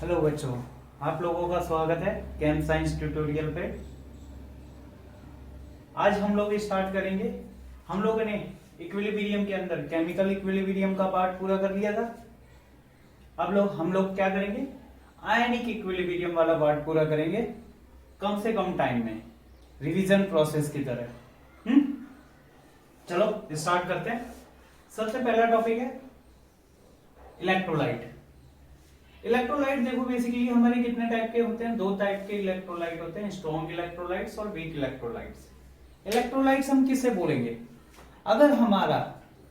Hello बच्चों, आप लोगों का स्वागत है केम साइंस ट्यूटोरियल पे। आज हम लोग स्टार्ट करेंगे। हम लोगों ने इक्विलिब्रियम के अंदर केमिकल इक्विलिब्रियम का पार्ट पूरा कर लिया था। अब हम लोग क्या करेंगे, आयनिक इक्विलिब्रियम वाला पार्ट पूरा करेंगे कम से कम टाइम में, रिवीजन प्रोसेस की तरह। चलो स्टार्ट करते हैं। सबसे पहला टॉपिक है इलेक्ट्रोलाइट। इलेक्ट्रोलाइट देखो, बेसिकली हमारे कितने टाइप के होते हैं? दो टाइप के इलेक्ट्रोलाइट होते हैं, स्ट्रॉन्ग इलेक्ट्रोलाइट्स और वीक इलेक्ट्रोलाइट्स। इलेक्ट्रोलाइट्स हम किससे बोलेंगे? अगर हमारा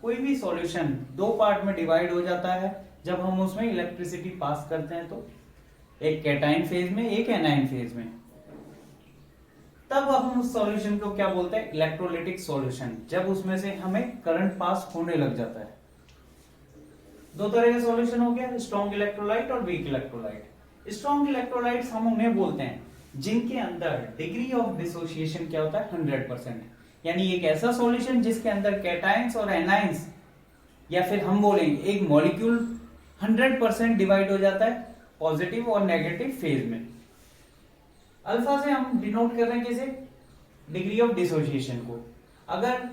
कोई भी सॉल्यूशन दो पार्ट में डिवाइड हो जाता है, जब हम उसमें इलेक्ट्रिसिटी पास करते हैं, तो एक कैटाइन फेज में, एक एनाइन फेज में, तब हम उस सॉल्यूशन को क्या बोलते हैं? Electrolytic solution. जब उसमें से हमें करंट पास होने लग जाता है। दो तरह का सॉल्यूशन हो गया, स्ट्रॉन्ग इलेक्ट्रोलाइट और वीक इलेक्ट्रोलाइट। स्ट्रॉन्ग इलेक्ट्रोलाइट्स हम उन्हें बोलते हैं जिनके अंदर डिग्री ऑफ डिसोसिएशन क्या होता है? 100%। यानी एक ऐसा सॉल्यूशन जिसके अंदर कैटाइंस और एनाइंस, या फिर हम बोलेंगे एक मॉलिक्यूल 100% डिवाइड हो जाता है पॉजिटिव और नेगेटिव फेज में। अल्फा से हम डिनोट कर रहे हैं किसे? डिग्री ऑफ डिसोसिएशन को। अगर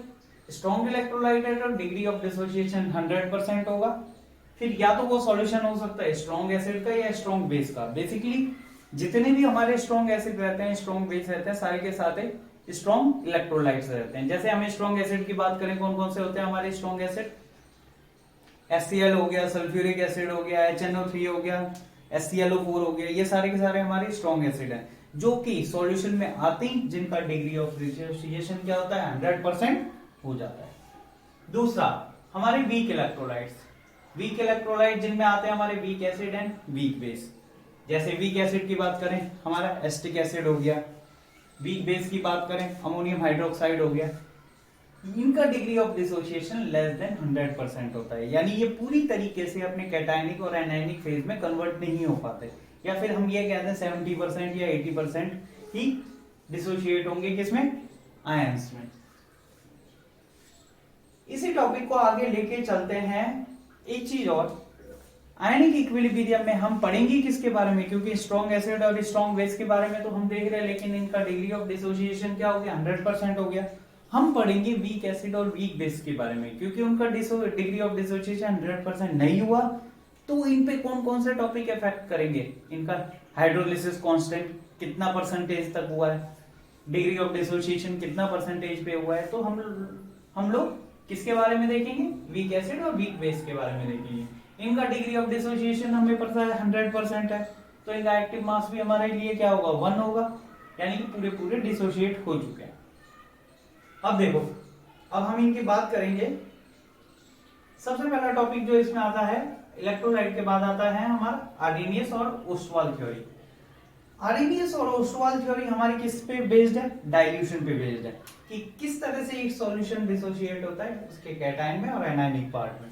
स्ट्रॉन्ग इलेक्ट्रोलाइट है तो डिग्री ऑफ डिसोसिएशन 100% होगा। फिर या तो वो सॉल्यूशन हो सकता है स्ट्रॉन्ग एसिड का या स्ट्रॉन्ग बेस का। बेसिकली जितने भी हमारे स्ट्रॉन्ग एसिड रहते हैं, स्ट्रॉन्ग बेस रहते हैं, सारे के साथ स्ट्रॉन्ग इलेक्ट्रोलाइट्स रहते हैं। जैसे हमें स्ट्रॉन्ग एसिड की बात करें, कौन कौन से होते हैं हमारे स्ट्रॉन्ग एसिड? HCl हो गया, सल्फ्यूरिक एसिड हो गया, HNO3 हो गया, HClO4 हो गया। ये सारे के सारे हमारे स्ट्रॉन्ग एसिड हैं, जो कि सॉल्यूशन में आते ही जिनका डिग्री ऑफ डिसोसिएशन क्या होता है? 100% हो जाता है। दूसरा हमारे वीक इलेक्ट्रोलाइट्स। वीक इलेक्ट्रोलाइट जिनमें आते हैं हमारे week acid and weak base. जैसे वीक एसिड की बात करें, हमारा एस्टिक एसिड हो गया। वीक बेस की बात करें, अमोनियम हाइड्रोक्साइड हो गया। इनका degree of dissociation less than 100% होता है। यानी ये पूरी तरीके से अपने कैटायनिक और एनायनिक फेज में कन्वर्ट नहीं हो पाते, या फिर हम ये कहते हैं 70% या 80% ही डिसोशिएट होंगे किसमें? आयंस में। इसी टॉपिक को आगे लेके चलते हैं। एक चीज और, आयनिक इक्विलिब्रियम में हम पढ़ेंगे किसके बारे में? क्योंकि स्ट्रॉन्ग एसिड और स्ट्रॉन्ग बेस के बारे में तो हम देख रहे हैं, लेकिन इनका डिग्री ऑफ डिसोसिएशन क्या हो गया? 100% हो गया। हम पढ़ेंगे वीक एसिड और वीक बेस के बारे में, क्योंकि उनका डिग्री ऑफ डिसोसिएशन 100% नहीं हुआ, तो इन पे कौन कौन से टॉपिक इफेक्ट करेंगे? इनका हाइड्रोलिसिस कांस्टेंट कितना परसेंटेज तक हुआ है, डिग्री ऑफ डिसोसिएशन कितना परसेंटेज पे हुआ है। तो हम लोग किसके बारे में देखेंगे? वीक एसिड और वीक बेस के बारे में देखेंगे। इनका डिग्री ऑफ डिसोसिएशन हमें पता है 100% है, तो इनका एक्टिव मास भी हमारे लिए क्या होगा? 1 होगा। यानी कि पूरे पूरे डिसोसिएट हो चुके हैं। अब देखो, अब हम इनकी बात करेंगे। सबसे पहला टॉपिक जो इसमें आता है, इलेक्ट्रोलाइट के बाद आता है हमारा आर्रीनियस और ओस्टवाल थ्योरी। आर्रीनियस और ओस्टवाल थ्योरी हमारी किस पे बेस्ड है? डाइल्यूशन पे बेस्ड है, कि किस तरह से एक सॉल्यूशन डिसोशिएट होता है उसके कैटायन में और एनायनिक पार्ट में।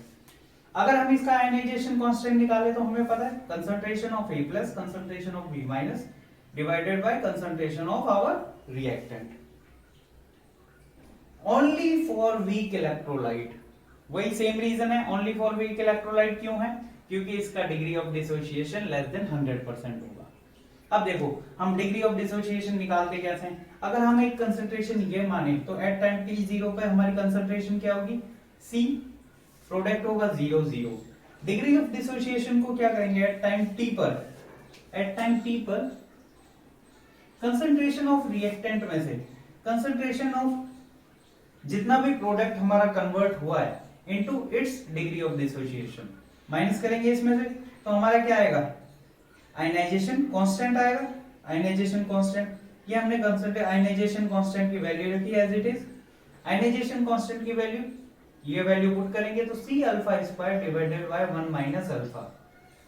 अगर हम इसका आयनाइजेशन कांस्टेंट निकाले तो हमें पता है concentration of A plus concentration of B minus divided by concentration of our reactant. Only for weak electrolyte, वही सेम रीजन है, ओनली फॉर वीक इलेक्ट्रोलाइट क्यों है? क्योंकि इसका degree of dissociation less than 100% होगा। अब देखो, हम डिग्री ऑफ डिसोसिएशन निकालते कैसे हैं? अगर हम एक कंसंट्रेशन ये माने तो एट टाइम t0 पे हमारी कंसंट्रेशन क्या होगी? C, प्रोडक्ट होगा 0 0। डिग्री ऑफ डिसोसिएशन को क्या करेंगे? एट टाइम t पर कंसंट्रेशन ऑफ रिएक्टेंट में से कंसंट्रेशन ऑफ जितना भी प्रोडक्ट हमारा कन्वर्ट हुआ है into its degree of dissociation minus करेंगे इसमें से, तो हमारा क्या आएगा? आयनाइजेशन कांस्टेंट आएगा। आयनाइजेशन कांस्टेंट, ये हमने कंसंट्रेट आयनाइजेशन कांस्टेंट की वैल्यू रखी as it is. Ionization constant की वैल्यू, ये वैल्यू पुट करेंगे तो C alpha square divided by 1 minus alpha.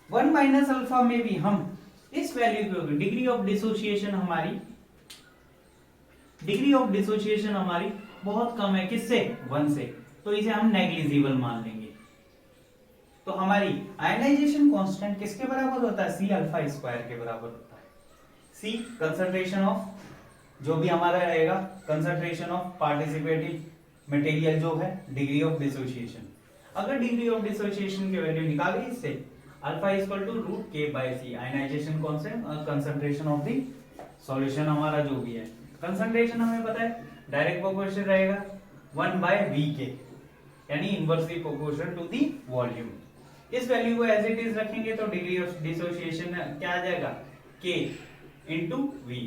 1 minus alpha में भी हम इस वैल्यू को, डिग्री ऑफ डिसोसिएशन हमारी बहुत कम है, किससे? 1 से, तो इसे हम नेग्लिजिबल मान लेंगे। तो हमारी आयनाइजेशन कांस्टेंट किसके बराबर होता है? C अल्फा स्क्वायर के बराबर होता है। C कंसंट्रेशन ऑफ जो भी हमारा रहेगा, कंसंट्रेशन ऑफ पार्टिसिपेटिव मटेरियल जो है, डिग्री ऑफ डिसोसिएशन। अगर डिग्री ऑफ डिसोसिएशन की वैल्यू निकाले इससे, alpha equal to root K by C, ionization concentration of the solution हमारा जो भी है। कंसंट्रेशन हमें पता है डायरेक्ट प्रोपोर्शन रहेगा 1 बाय वी के, यानी inversely proportion to the volume. इस वैल्यू को एज इट इज रखेंगे तो डिग्री ऑफ डिसोसिएशन क्या आ जाएगा, के इंटू वी,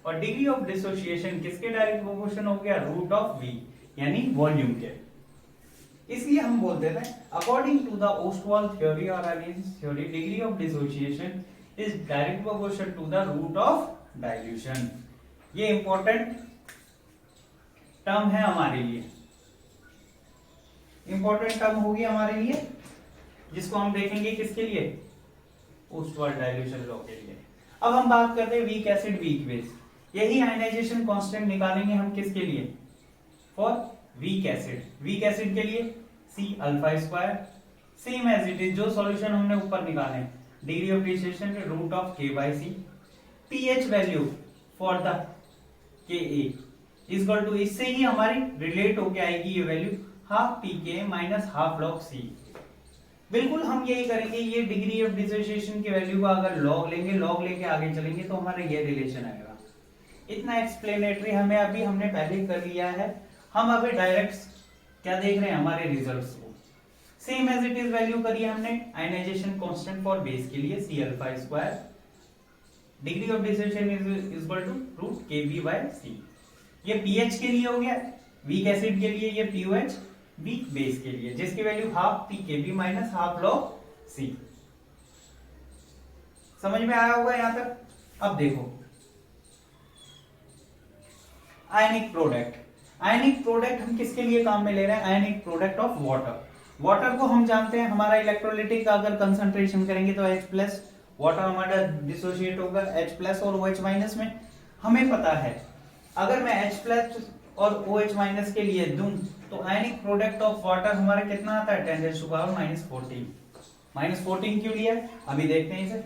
और डिग्री ऑफ डिसोसिएशन किसके डायरेक्ट प्रोपोर्शन हो गया, रूट ऑफ वी, यानी वॉल्यूम के। इसलिए हम बोलते हैं according to the Ostwald theory और Arrhenius theory, degree of dissociation is direct proportion to the root of dilution. ये इंपॉर्टेंट टर्म है हमारे लिए, इंपॉर्टेंट टर्म होगी हमारे लिए, जिसको हम देखेंगे किसके लिए, ओस्टवाल डाइल्यूशन लॉ के लिए। अब हम बात करते हैं वीक एसिड वीक बेस। यही आयनाइजेशन कांस्टेंट निकालेंगे हम किसके लिए, for weak acid. Weak acid के लिए C alpha square, same as it is जो सॉल्यूशन हमने ऊपर निकाले, degree of dissociation root of K by C, pH value for the K equal to, इससे ही हमारी रिलेट होके आएगी ये value half pK minus half log C. बिल्कुल हम यही करेंगे, ये डिग्री ऑफ डिसोसिएशन की वैल्यू का अगर लॉग लेंगे, लॉग लेके आगे चलेंगे तो हमारा ये रिलेशन आएगा। इतना एक्सप्लेनेटरी हमें अभी हमने पहले कर लिया है, हम अभी डायरेक्ट क्या देख रहे हैं, हमारे रिजल्ट्स को। Same as it is value करिए हमने आयनाइजेशन कांस्टेंट फॉर बेस के लिए C alpha square, degree of dissociation is equal to root K B by C. ये पीएच के लिए हो गया, वीक एसिड के लिए ये पीओएच, वीक बेस के लिए जिसकी वैल्यू हाफ पी के बी माइनस हाफ लॉग सी। समझ में आया होगा यहां तक। अब देखो आयनिक प्रोडक्ट, आयनिक प्रोडक्ट हम किसके लिए काम में ले रहे हैं, ionic product of water. Water को हम जानते हैं हमारा इलेक्ट्रोलिटिक का अगर कंसंट्रेशन करेंगे तो H प्लस, वाटर हमारा डिसोसिएट होगा H प्लस और OH माइनस में। हमें पता है अगर मैं H प्लस और OH माइनस के लिए दूं तो आयनिक प्रोडक्ट ऑफ वाटर हमारा कितना आता है, 10⁻⁻14। -14 क्यों लिया, अभी देखते हैं इसे।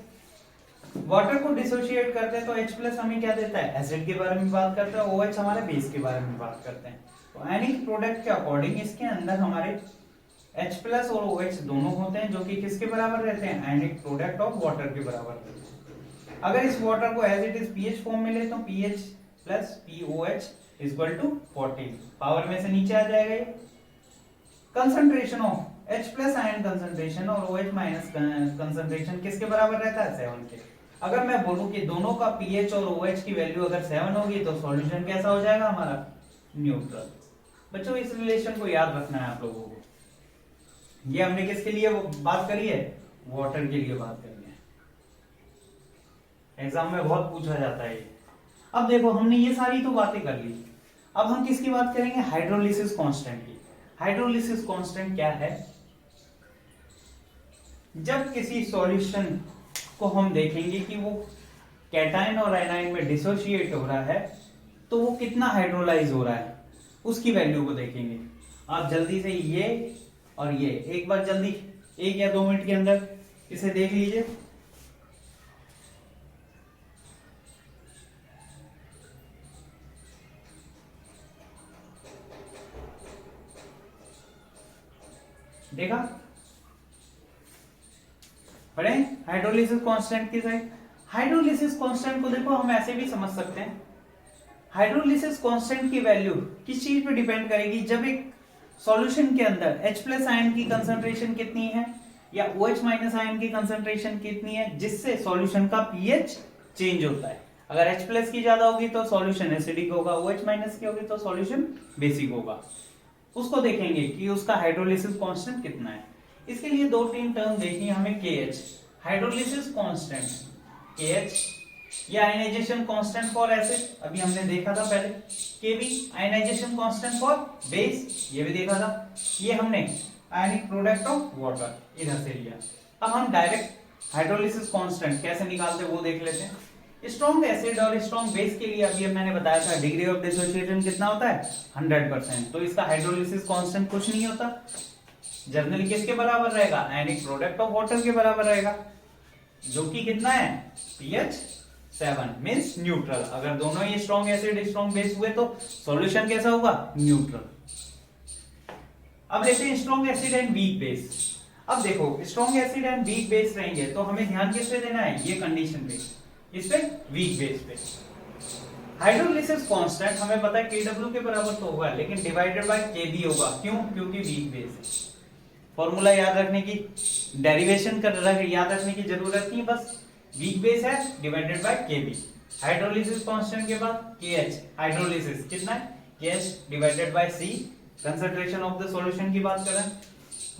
वाटर को डिसोशिएट करते हैं तो H प्लस हमें क्या देता है, एसिड के बारे में बात करते हैं, OH हमारे बेस के बारे में बात करते हैं। तो आयनिक प्रोडक्ट के अकॉर्डिंग इसके अंदर हमारे H प्लस और OH दोनों होते हैं, जो कि किसके बराबर रहते हैं, आयनिक प्रोडक्ट ऑफ वाटर के बराबर रहते हैं। अगर इस वाटर को as it is pH form में ले तो pH plus POH equal to 14, power में से नीचे आ जाएगा ये। Concentration of H plus ion concentration और OH माइनस कंसंट्रेशन किसके बराबर रहता है, 7 के। अगर मैं बोलूं कि दोनों का पीएच और OH की वैल्यू अगर 7 होगी तो सॉल्यूशन कैसा हो जाएगा हमारा, न्यूट्रल। बच्चों इस रिलेशन को याद रखना है आप लोगों को। ये हमने किसके लिए बात करी है, वाटर के लिए बात करी है, एग्जाम में बहुत पूछा जाता है ये। अब देखो हमने ये सारी तो बातें कर ली, अब हम किसकी बात करेंगे, हाइड्रोलिसिस कांस्टेंट की। हाइड्रोलिसिस कांस्टेंट क्या है, जब किसी सॉल्यूशन को हम देखेंगे कि वो कैटायन और एनायन में डिसोशिएट हो रहा है तो वो कितना हाइड्रोलाइज हो रहा है, उसकी वैल्यू को देखेंगे। आप जल्दी से ये और ये एक बार जल्दी 1 या 2 मिनट के अंदर इसे देख लीजिए। देखा, पढ़े हाइड्रोलिसिस कांस्टेंट की साइड। हाइड्रोलिसिस कांस्टेंट को देखो हम ऐसे भी समझ सकते हैं, हाइड्रोलिसिस कांस्टेंट की वैल्यू किस चीज पे डिपेंड करेगी, जब एक सॉल्यूशन के अंदर H प्लस आयन की कंसंट्रेशन कितनी है या OH माइनस आयन की कंसंट्रेशन कितनी है, जिससे सॉल्यूशन का पीएच चेंज होता है। अगर H प्लस की ज्यादा होगी तो सॉल्यूशन एसिडिक होगा, OH माइनस की होगी तो सॉल्यूशन बेसिक होगा। उसको देखेंगे कि उसका हाइड्रोलिसिस कांस्टेंट कितना है। इसके लिए 2-3 टर्म देखनी है हमें, KH हाइड्रोलिसिस कांस्टेंट, KH ये आयनाइजेशन कांस्टेंट फॉर एसिड अभी हमने देखा था पहले, Kb ionization constant for base ये भी देखा था, ये हमने आयनिक प्रोडक्ट ऑफ वाटर इधर से लिया। अब हम डायरेक्ट हाइड्रोलिसिस कांस्टेंट कैसे निकालते वो देख लेते हैं। स्ट्रॉन्ग एसिड और स्ट्रॉन्ग बेस के लिए अभी मैंने बताया था डिग्री ऑफ डिसोसिएशन कितना होता है, 100%। तो इसका हाइड्रोलिसिस कांस्टेंट कुछ नहीं होता, जनरली किसके बराबर रहेगा, आयनिक प्रोडक्ट ऑफ वाटर के बराबर रहेगा, जो कि कितना है, pH 7 मींस न्यूट्रल। अगर दोनों ही स्ट्रॉन्ग एसिड स्ट्रॉन्ग बेस हुए तो सॉल्यूशन कैसा होगा, न्यूट्रल। अब देखते हैं strong acid and weak base. अब देखो strong acid and weak base रहेंगे तो हमें ध्यान किस पे देना है, ये कंडीशन पे, इस पे वीक बेस पे। हाइड्रोलिसिस कांस्टेंट हमें पता है Kw के बराबर तो होगा लेकिन डिवाइडेड बाय Kb होगा, क्यों, क्योंकि वीक बेस है। फॉर्मूला याद रखने की, डेरिवेशन याद रखने की जरूरत नहीं, बस वीक बेस है divided by Kb। Hydrolysis constant के बाद KH, हाइड्रोलिसिस कितना है, KH divided by C। Concentration of the solution की बात करें,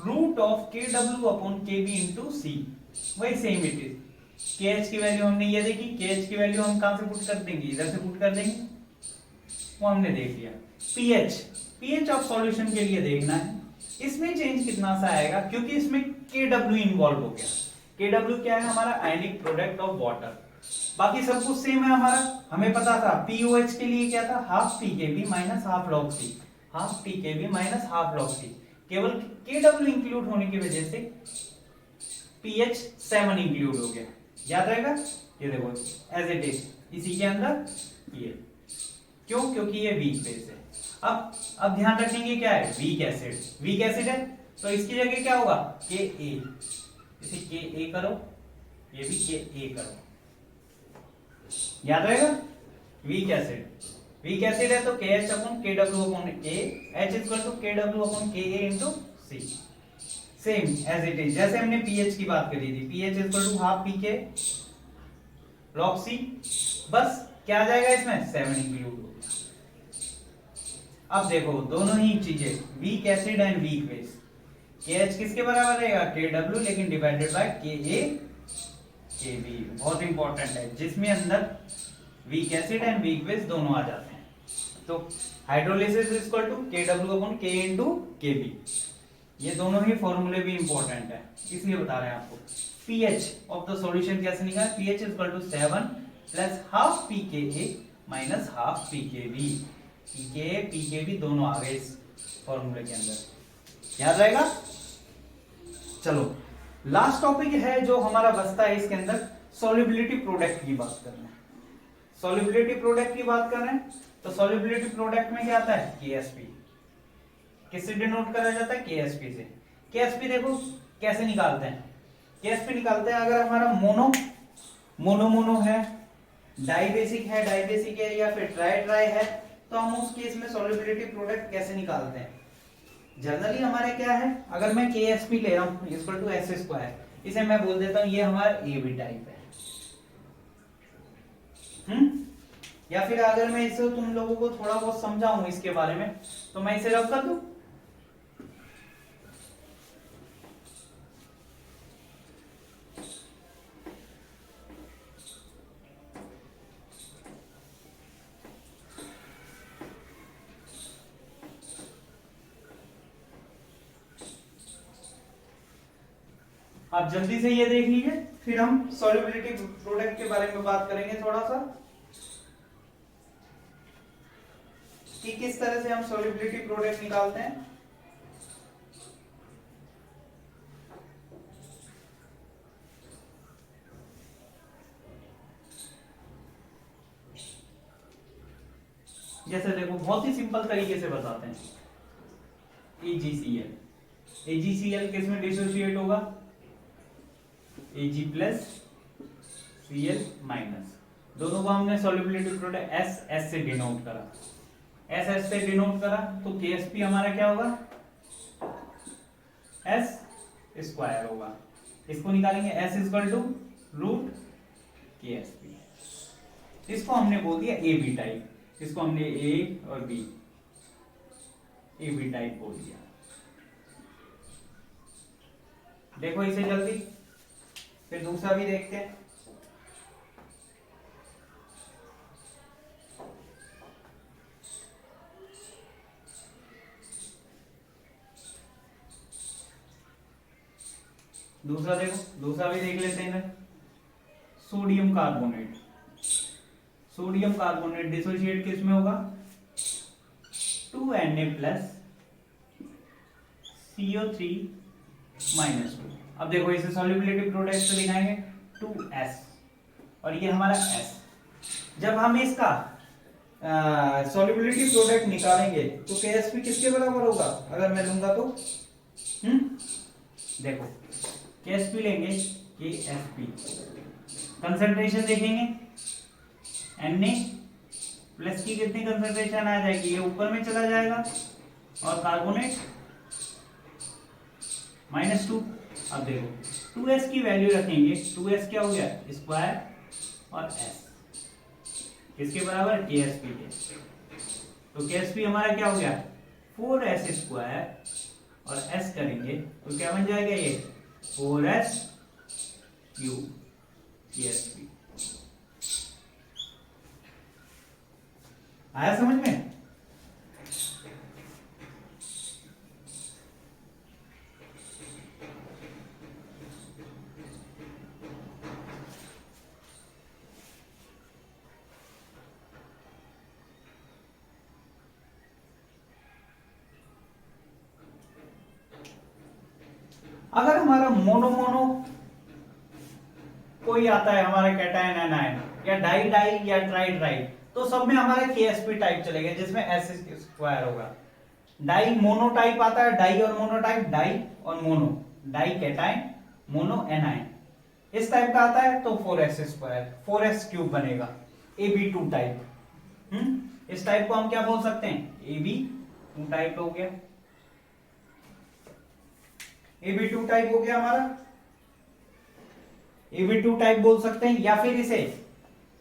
root of Kw upon Kb into C, वही सेम इट इज। KH की वैल्यू हमने ये देखी, KH की वैल्यू हम कहां से पुट कर देंगे, इधर से पुट कर देंगे, वो हमने देख लिया। pH ऑफ सॉल्यूशन के लिए देखना है, इसमें चेंज कितना सा आएगा, क्योंकि इसमें Kw इन्वॉल्व हो गया। Kw क्या है, हमारा आयनिक प्रोडक्ट ऑफ वाटर। बाकी सब कुछ सेम है हमारा, हमें पता था POH के लिए क्या था, half pKb minus half log C, half pKb minus half log C। केवल Kw इंक्लूड होने की वजह से pH 7 इंक्लूड हो गया, याद रहेगा। ये देखो एज इट इज इसी के अंदर ये, क्यों, क्योंकि ये वीक बेस है। अब ध्यान रखेंगे क्या है, वीक एसिड, वीक एसिड है तो इसकी जगह क्या होगा, Ka, इसे Ka करो, ये भी Ka करो, याद रहेगा। वीक एसिड है तो KH upon Kw upon A, H equal to Kw upon Ka into C, same as it is जैसे हमने pH की बात करी थी, pH इक्वल टू हाफ pK log C, बस क्या आ जाएगा इसमें, 7 इंक्लूड हो गया। अब देखो दोनों ही चीजें, weak acid and weak base, KH किसके बराबर रहेगा, Kw, लेकिन डिवाइडेड बाय Ka Kb, बहुत इंपॉर्टेंट है, जिसमें अंदर weak acid and weak base दोनों आ जाते हैं। तो hydrolysis equal to Kw upon K into Kb, ये दोनों ही फॉर्मूले भी इंपॉर्टेंट है, इसलिए बता रहे हैं आपको। pH ऑफ द सॉल्यूशन कैसे निकाले, pH equal to 7 plus half pKa minus half pKb, pKa pKb दोनों आ गए इस फॉर्मूले के अंदर, याद रहेगा। चलो लास्ट टॉपिक है जो हमारा बचता है इसके अंदर, सॉल्युबिलिटी प्रोडक्ट की बात कर रहे हैं। सॉल्युबिलिटी प्रोडक्ट की बात कर रहे हैं तो सॉल्युबिलिटी प्रोडक्ट में क्या आता है, KSP, किससे डिनोट करा जाता है, KSP से। KSP देखो कैसे निकालते हैं, KSP निकालते हैं अगर हमारा मोनो है, डाइबेसिक है या फिर ट्राई है, तो हम उस केस में सॉल्युबिलिटी प्रोडक्ट कैसे निकालते हैं। जनरली हमारे क्या है, अगर मैं KSP ले रहा हूं इक्वल टू S स्क्वायर, इसे मैं बोल देता हूं ये हमारा AB टाइप है। या फिर अगर मैं इसे तुम लोगों को थोड़ा बहुत समझाऊं इसके बारे में, तो मैं इसे रब कर दूं, आप जल्दी से ये देख लीजिए, फिर हम सॉल्युबिलिटी प्रोडक्ट के बारे में बात करेंगे थोड़ा सा, कि किस तरह से हम सॉल्युबिलिटी प्रोडक्ट निकालते हैं। जैसे देखो बहुत ही सिंपल तरीके से बताते हैं, AgCl किस में डिसोसिएट होगा, Ag प्लस Cl माइनस, दोनों को हमने सॉल्युबिलिटी प्रोडक्ट S से डिनोट करा, S से डिनोट करा तो KSP हमारा क्या होगा, S स्क्वायर होगा, इसको निकालेंगे S equal to root KSP, इसको हमने बोल दिया AB टाइप, इसको हमने A और B AB टाइप बोल दिया। देखो इसे जल्दी, फिर दूसरा भी देखते हैं। दूसरा देखो, दूसरा भी देख लेते हैं। सोडियम कार्बोनेट डिसोसिएट किस में होगा, 2Na प्लस CO3 माइनस 2। अब देखो इसे सॉल्युबिलिटी प्रोडक्ट से दिखाएंगे 2S और ये हमारा S। जब हम इसका सॉल्युबिलिटी प्रोडक्ट निकालेंगे तो KSP किसके बराबर होगा, अगर मैं लूंगा तो देखो KSP लेंगे, KSP कंसंट्रेशन देखेंगे, Na प्लस की कितनी कंसंट्रेशन आ जाएगी, ये ऊपर में चला जाएगा और कार्बोनेट -2। अब देखो 2s की वैल्यू रखेंगे, 2s क्या हो गया स्क्वायर और s किसके बराबर, KSP के। तो KSP हमारा क्या हो गया 4s स्क्वायर और s करेंगे तो क्या बन जाएगा ये 4s क्यूब KSP। आया समझ में? अगर हमारा मोनो मोनो कोई आता है, हमारा कैटायन एनायन या डाई डाई या ट्राई ट्राई, तो सब में हमारा KSP टाइप चलेगा जिसमें S स्क्वायर होगा। डाई मोनो टाइप आता है, डाई और मोनो टाइप, डाई और mono, di cation mono anion, इस टाइप का आता है तो 4s स्क्वायर 4s क्यूब बनेगा, AB2 टाइप। इस टाइप को हम क्या बोल सकते हैं, AB2 टाइप हो गया, AB2 टाइप हो गया हमारा, AB2 टाइप बोल सकते हैं, या फिर इसे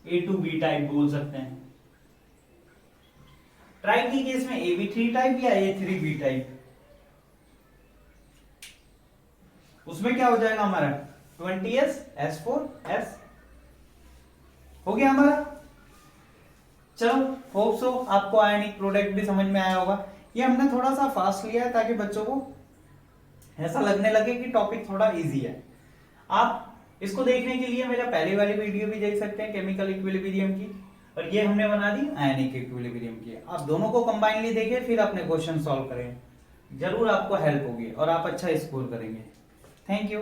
A2B टाइप बोल सकते हैं। ट्राई की केस में AB3 टाइप या A3B टाइप, उसमें क्या हो जाएगा हमारा 20s S4S हो गया हमारा। चलो होप सो आपको आयनिक प्रोडक्ट भी समझ में आया होगा। ये हमने थोड़ा सा फास्ट लिया है ताकि बच्चों को ऐसा लगने लगे कि टॉपिक थोड़ा इजी है। आप इसको देखने के लिए मेरा पहले वाली वीडियो भी देख सकते हैं केमिकल इक्विलिब्रियम की, और ये हमने बना दी आयनिक इक्विलिब्रियम की। आप दोनों को कंबाइनली देखें फिर अपने क्वेश्चन सॉल्व करें, जरूर आपको हेल्प होगी और आप अच्छा स्कोर करेंगे। Thank you.